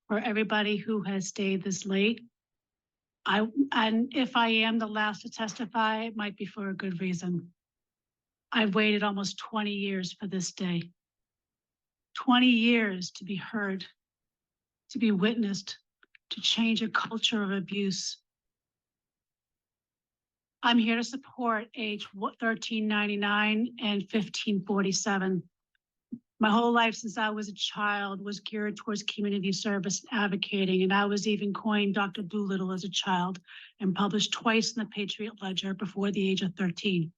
for everybody who has stayed this late. And if I am the last to testify, it might be for a good reason. I've waited almost 20 years for this day. 20 years to be heard, to be witnessed, to change a culture of abuse. I'm here to support age 1399 and 1547. My whole life since I was a child was geared towards community service and advocating, and I was even coined Dr. Doolittle as a child and published twice in the Patriot Ledger before the age of 13.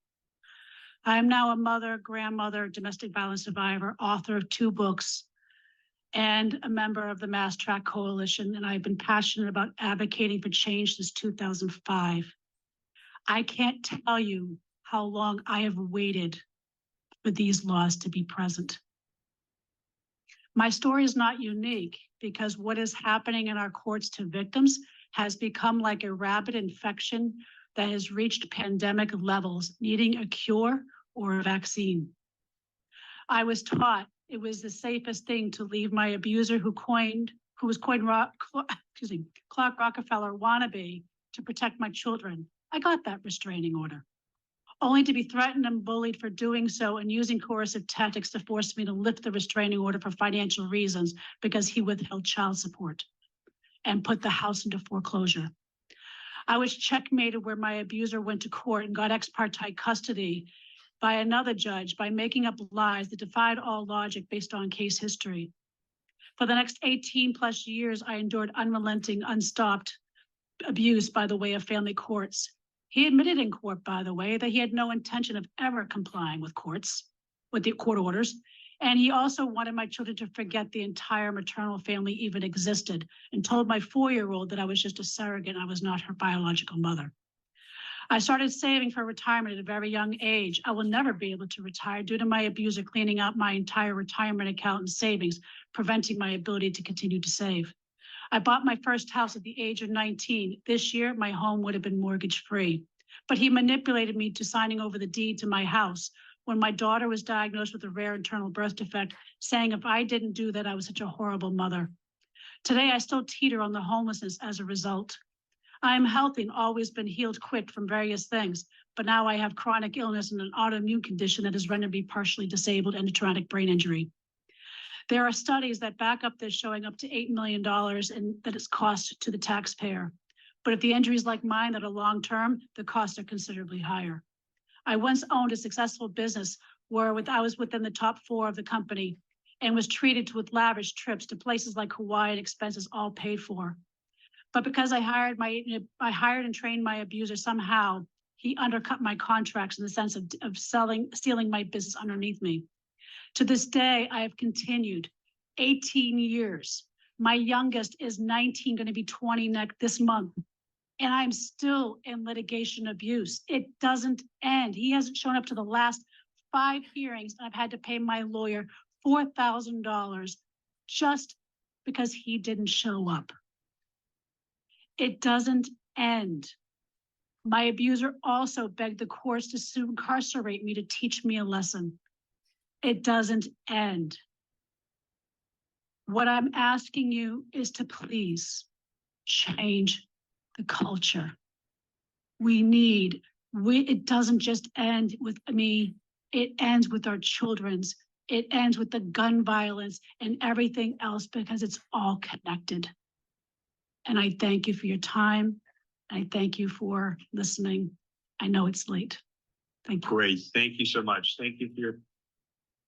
I am now a mother, grandmother, domestic violence survivor, author of 2 books, and a member of the Mass Track Coalition, and I've been passionate about advocating for change since 2005. I can't tell you how long I have waited for these laws to be present. My story is not unique because what is happening in our courts to victims has become like a rabid infection that has reached pandemic levels, needing a cure or a vaccine. I was taught it was the safest thing to leave my abuser who was coined Clark Rockefeller wannabe to protect my children. I got that restraining order, only to be threatened and bullied for doing so and using coercive tactics to force me to lift the restraining order for financial reasons because he withheld child support and put the house into foreclosure. I was checkmated where my abuser went to court and got ex parte custody by another judge by making up lies that defied all logic based on case history. For the next 18 plus years, I endured unrelenting, unstopped abuse by the way of family courts. He admitted in court, by the way, that he had no intention of ever complying with the court orders. And he also wanted my children to forget the entire maternal family even existed and told my 4-year-old that I was just a surrogate and I was not her biological mother. I started saving for retirement at a very young age. I will never be able to retire due to my abuser cleaning out my entire retirement account and savings, preventing my ability to continue to save. I bought my first house at the age of 19. This year, my home would have been mortgage-free. But he manipulated me to signing over the deed to my house when my daughter was diagnosed with a rare internal birth defect, saying if I didn't do that, I was such a horrible mother. Today, I still teeter on the homelessness as a result. I am healthy and always been healed quick from various things, but now I have chronic illness and an autoimmune condition that has rendered me partially disabled and a traumatic brain injury. There are studies that back up this showing up to $8 million and that it's cost to the taxpayer. But if the injuries like mine that are long-term, the costs are considerably higher. I once owned a successful business where I was within the top 4 of the company and was treated with lavish trips to places like Hawaii and expenses all paid for. But because I hired and trained my abuser, somehow he undercut my contracts in the sense of stealing my business underneath me. To this day, I have continued 18 years. My youngest is 19, going to be 20 this month. And I'm still in litigation abuse. It doesn't end. He hasn't shown up to the last 5 hearings. I've had to pay my lawyer $4,000 just because he didn't show up. It doesn't end. My abuser also begged the courts to incarcerate me to teach me a lesson. It doesn't end. What I'm asking you is to please change the culture. It doesn't just end with me, it ends with our children's, it ends with the gun violence and everything else because it's all connected. And I thank you for your time. I thank you for listening. I know it's late. Thank you. Great. Thank you so much. Thank you for your